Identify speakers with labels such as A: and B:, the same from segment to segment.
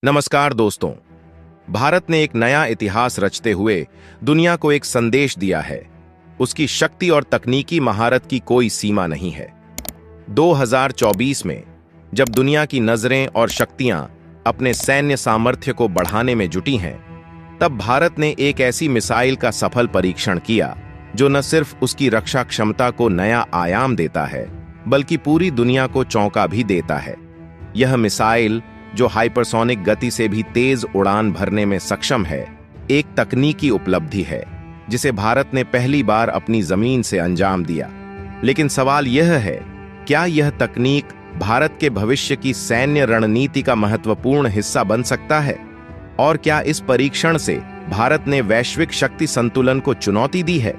A: नमस्कार दोस्तों। भारत ने एक नया इतिहास रचते हुए दुनिया को एक संदेश दिया है। उसकी शक्ति और तकनीकी महारत की कोई सीमा नहीं है। 2024 में जब दुनिया की नजरें और शक्तियां अपने सैन्य सामर्थ्य को बढ़ाने में जुटी हैं, तब भारत ने एक ऐसी मिसाइल का सफल परीक्षण किया जो न सिर्फ उसकी रक्षा क्षमता को नया आयाम देता है, बल्कि पूरी दुनिया को चौंका भी देता है। यह मिसाइल, जो हाइपरसोनिक गति से भी तेज उड़ान भरने में सक्षम है, एक तकनीकी उपलब्धि है जिसे भारत ने पहली बार अपनी जमीन से अंजाम दिया। लेकिन सवाल यह है, क्या यह तकनीक भारत के भविष्य की सैन्य रणनीति का महत्वपूर्ण हिस्सा बन सकता है? और क्या इस परीक्षण से भारत ने वैश्विक शक्ति संतुलन को चुनौती दी है?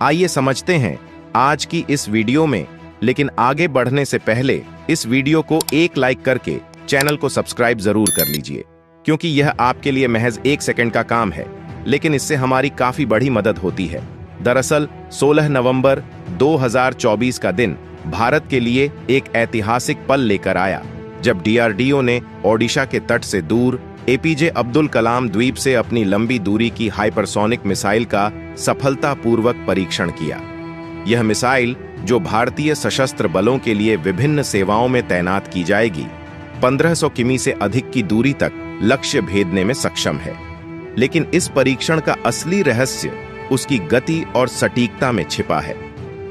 A: आइए समझते हैं आज की इस वीडियो में। लेकिन आगे बढ़ने से पहले इस वीडियो को एक लाइक करके चैनल को सब्सक्राइब जरूर कर लीजिए, क्योंकि यह आपके लिए महज 1 सेकंड का काम है, लेकिन इससे हमारी काफी बड़ी मदद होती है। दरअसल 16 नवंबर 2024 का दिन भारत के लिए एक ऐतिहासिक पल लेकर आया, जब डीआरडीओ ने ओडिशा के तट से दूर एपीजे अब्दुल कलाम द्वीप से अपनी लंबी दूरी की हाइपरसोनिक मिसाइल का सफलतापूर्वक परीक्षण किया। यह मिसाइल, जो भारतीय सशस्त्र बलों के लिए विभिन्न सेवाओं में तैनात की जाएगी, 1500 किमी से अधिक की दूरी तक लक्ष्य भेदने में सक्षम है। लेकिन इस परीक्षण का असली रहस्य उसकी गति और सटीकता में छिपा है,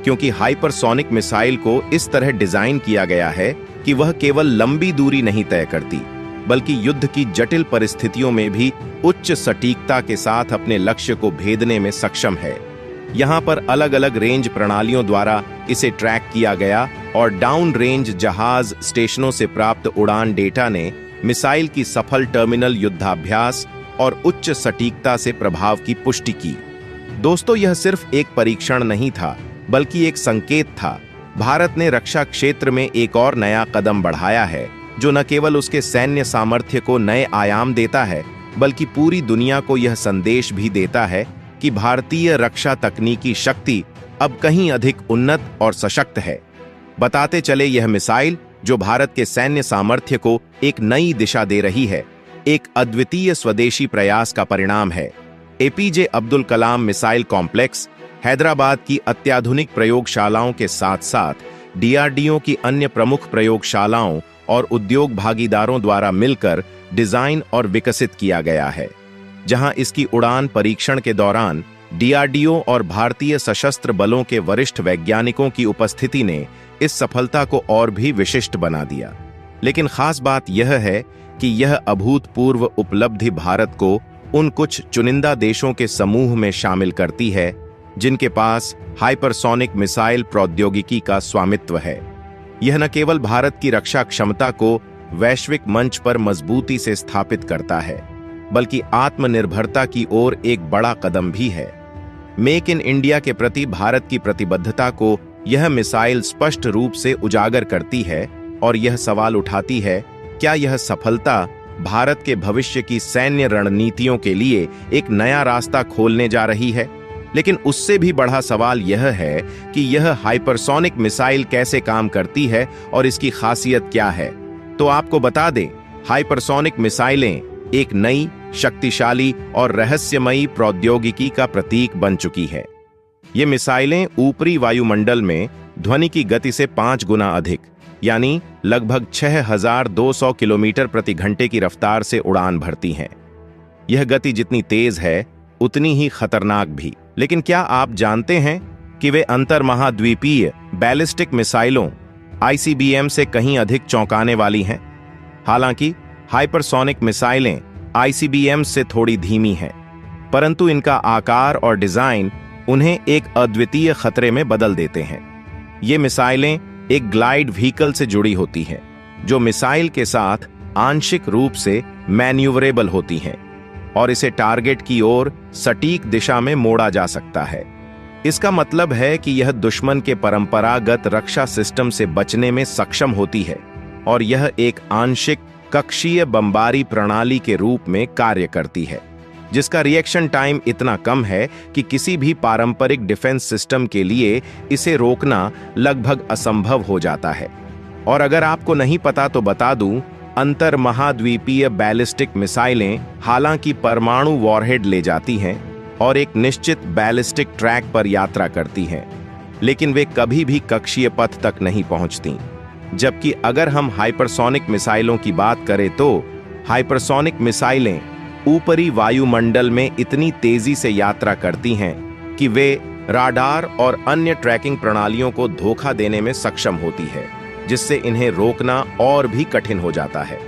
A: क्योंकि हाइपरसोनिक मिसाइल को इस तरह डिजाइन किया गया है कि वह केवल लंबी दूरी नहीं तय करती, बल्कि युद्ध की जटिल परिस्थितियों में भी उच्च सटीकता के साथ अपने लक्ष्य को भेदने में सक्षम है। यहाँ पर अलग अलग रेंज प्रणालियों द्वारा इसे ट्रैक किया गया और डाउन रेंज जहाज स्टेशनों से प्राप्त उड़ान डेटा ने मिसाइल की सफल टर्मिनल युद्धाभ्यास और उच्च सटीकता से प्रभाव की पुष्टि की। दोस्तों, यह सिर्फ एक परीक्षण नहीं था, बल्कि एक संकेत था। भारत ने रक्षा क्षेत्र में एक और नया कदम बढ़ाया है, जो न केवल उसके सैन्य सामर्थ्य को नए आयाम देता है, बल्कि पूरी दुनिया को यह संदेश भी देता है कि भारतीय रक्षा तकनीकी शक्ति अब कहीं अधिक उन्नत और सशक्त है। बताते चले, यह मिसाइल, जो भारत के सैन्य सामर्थ्य को एक नई दिशा दे रही है, एक अद्वितीय स्वदेशी प्रयास का परिणाम है। APJ Abdul Kalam missile complex Hyderabad की अत्याधुनिक प्रयोगशालाओं के साथ साथ डीआरडीओ की अन्य प्रमुख प्रयोगशालाओं और उद्योग भागीदारों द्वारा मिलकर डिजाइन और विकसित किया गया है। जहां इसकी उड़ान परीक्षण के दौरान डीआरडीओ और भारतीय सशस्त्र बलों के वरिष्ठ वैज्ञानिकों की उपस्थिति ने इस सफलता को और भी विशिष्ट बना दिया। लेकिन खास बात यह है कि यह अभूतपूर्व उपलब्धि भारत को उन कुछ चुनिंदा देशों के समूह में शामिल करती है जिनके पास हाइपरसोनिक मिसाइल प्रौद्योगिकी का स्वामित्व है। यह न केवल भारत की रक्षा क्षमता को वैश्विक मंच पर मजबूती से स्थापित करता है, बल्कि आत्मनिर्भरता की ओर एक बड़ा कदम भी है। मेक इन इंडिया के प्रति भारत की प्रतिबद्धता को यह मिसाइल स्पष्ट रूप से उजागर करती है और यह सवाल उठाती है, क्या यह सफलता भारत के भविष्य की सैन्य रणनीतियों के लिए एक नया रास्ता खोलने जा रही है? लेकिन उससे भी बड़ा सवाल यह है कि यह हाइपरसोनिक मिसाइल कैसे काम करती है और इसकी खासियत क्या है। तो आपको बता दें, हाइपरसोनिक मिसाइलें एक नई, शक्तिशाली और रहस्यमयी प्रौद्योगिकी का प्रतीक बन चुकी है। ये मिसाइलें ऊपरी वायुमंडल में ध्वनि की गति से 5 गुना अधिक, यानी लगभग 6200 किलोमीटर प्रति घंटे की रफ्तार से उड़ान भरती हैं। यह गति जितनी तेज है, उतनी ही खतरनाक भी। लेकिन क्या आप जानते हैं कि वे अंतर्महाद्वीपीय बैलिस्टिक मिसाइलों आईसीबीएम से कहीं अधिक चौंकाने वाली हैं? हालांकि हाइपरसोनिक मिसाइलें आईसीबीएम से थोड़ी धीमी हैं, परंतु इनका आकार और डिजाइन उन्हें एक अद्वितीय खतरे में बदल देते हैं। ये मिसाइलें एक ग्लाइड व्हीकल से जुड़ी होती हैं, जो मिसाइल के साथ आंशिक रूप से मैन्यूवरेबल होती हैं और इसे टारगेट की ओर सटीक दिशा में मोड़ा जा सकता है। इसका मतलब है कि यह दुश्मन के परंपरागत रक्षा सिस्टम से बचने में सक्षम होती है और यह एक आंशिक कक्षीय बमबारी प्रणाली के रूप में कार्य करती है, जिसका रिएक्शन टाइम इतना कम है कि किसी भी पारंपरिक डिफेंस सिस्टम के लिए इसे रोकना लगभग असंभव हो जाता है। और अगर आपको नहीं पता तो बता दूं, अंतर महाद्वीपीय बैलिस्टिक मिसाइलें हालांकि परमाणु वॉरहेड ले जाती हैं और एक निश्चित बैलिस्टिक ट्रैक पर यात्रा करती हैं, लेकिन वे कभी भी कक्षीय पथ तक नहीं पहुंचती। जबकि अगर हम हाइपरसोनिक मिसाइलों की बात करें तो हाइपरसोनिक मिसाइलें ऊपरी वायुमंडल में इतनी तेजी से यात्रा करती हैं कि वे राडार और अन्य ट्रैकिंग प्रणालियों को धोखा देने में सक्षम होती है, जिससे इन्हें रोकना और भी कठिन हो जाता है।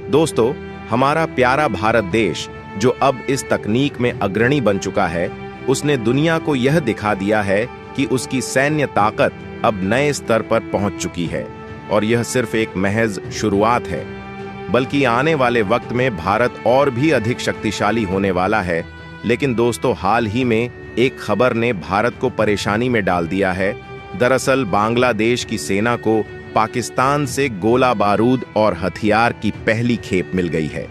A: दोस्तों, हमारा प्यारा भारत देश जो अब इस तकनीक में अग्रणी बन चुका है, उसने दुनिया को यह दिखा दिया है कि उसकी सैन्य ताकत अब नए स्तर पर पहुंच चुकी है और यह सिर्फ एक महज शुरुआत है, बल्कि आने वाले वक्त में भारत और भी अधिक शक्तिशाली होने वाला है। लेकिन दोस्तों, हाल ही में एक खबर ने भारत को परेशानी में डाल दिया है। दरअसल बांग्लादेश की सेना को पाकिस्तान से गोला बारूद और हथियार की पहली खेप मिल गई है।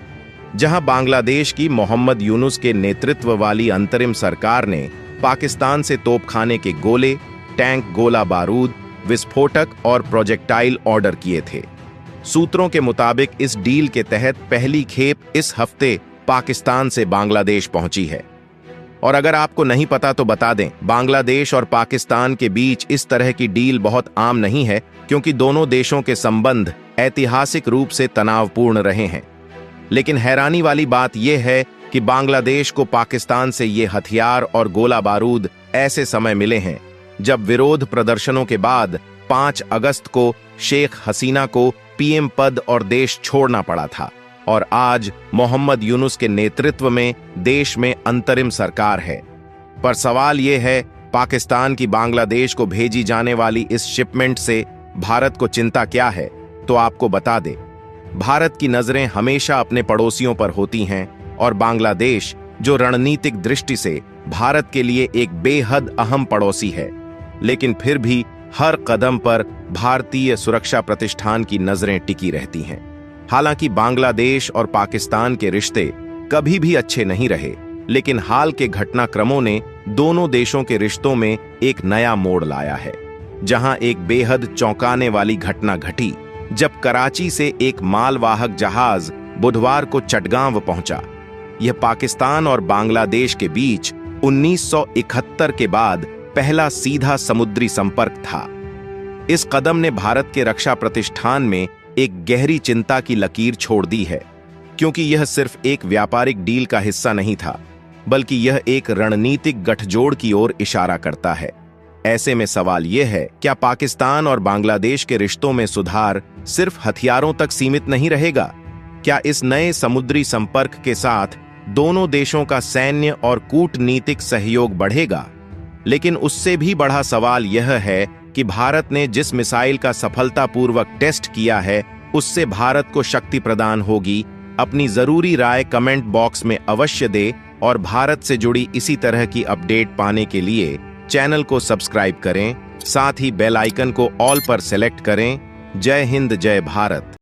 A: जहां बांग्लादेश की मोहम्मद यूनुस के नेतृत्व वाली अंतरिम सरकार ने पाकिस्तान से तोपखाने के गोले, टैंक गोला बारूद, विस्फोटक और प्रोजेक्टाइल ऑर्डर किए थे। सूत्रों के मुताबिक इस डील के तहत पहली खेप इस हफ्ते पाकिस्तान से बांग्लादेश पहुंची है। और अगर आपको नहीं पता तो बता दें, बांग्लादेश और पाकिस्तान के बीच इस तरह की डील बहुत आम नहीं है, क्योंकि दोनों देशों के संबंध ऐतिहासिक रूप से तनावपूर्ण रहे हैं। लेकिन हैरानी वाली बात यह है कि बांग्लादेश को पाकिस्तान से ये हथियार और गोला बारूद ऐसे समय मिले हैं जब विरोध प्रदर्शनों के बाद 5 अगस्त को शेख हसीना को पीएम पद और देश छोड़ना पड़ा था, और आज मोहम्मद यूनुस के नेतृत्व में देश में अंतरिम सरकार है। पर सवाल यह है, पाकिस्तान की बांग्लादेश को भेजी जाने वाली इस शिपमेंट से भारत को चिंता क्या है? तो आपको बता दे, भारत की नजरें हमेशा अपने पड़ोसियों पर होती हैं, और बांग्लादेश जो रणनीतिक दृष्टि से भारत के लिए एक बेहद अहम पड़ोसी है, लेकिन फिर भी हर कदम पर भारतीय सुरक्षा प्रतिष्ठान की नजरें टिकी रहती हैं। हालांकि बांग्लादेश और पाकिस्तान के रिश्ते कभी भी अच्छे नहीं रहे, लेकिन हाल के घटनाक्रमों ने दोनों देशों के रिश्तों में एक नया मोड़ लाया है। जहां एक बेहद चौंकाने वाली घटना घटी जब कराची से एक मालवाहक जहाज बुधवार को चटगांव पहुंचा। यह पाकिस्तान और बांग्लादेश के बीच 1971 के बाद पहला सीधा समुद्री संपर्क था। इस कदम ने भारत के रक्षा प्रतिष्ठान में एक गहरी चिंता की लकीर छोड़ दी है, क्योंकि यह सिर्फ एक व्यापारिक डील का हिस्सा नहीं था, बल्कि यह एक रणनीतिक गठजोड़ की ओर इशारा करता है। ऐसे में सवाल यह है, क्या पाकिस्तान और बांग्लादेश के रिश्तों में सुधार सिर्फ हथियारों तक सीमित नहीं रहेगा? क्या इस नए समुद्री संपर्क के साथ दोनों देशों का सैन्य और कूटनीतिक सहयोग बढ़ेगा? लेकिन उससे भी बड़ा सवाल यह है कि भारत ने जिस मिसाइल का सफलतापूर्वक टेस्ट किया है, उससे भारत को शक्ति प्रदान होगी। अपनी जरूरी राय कमेंट बॉक्स में अवश्य दे, और भारत से जुड़ी इसी तरह की अपडेट पाने के लिए चैनल को सब्सक्राइब करें, साथ ही बेल आइकन को ऑल पर सेलेक्ट करें। जय हिंद, जय भारत।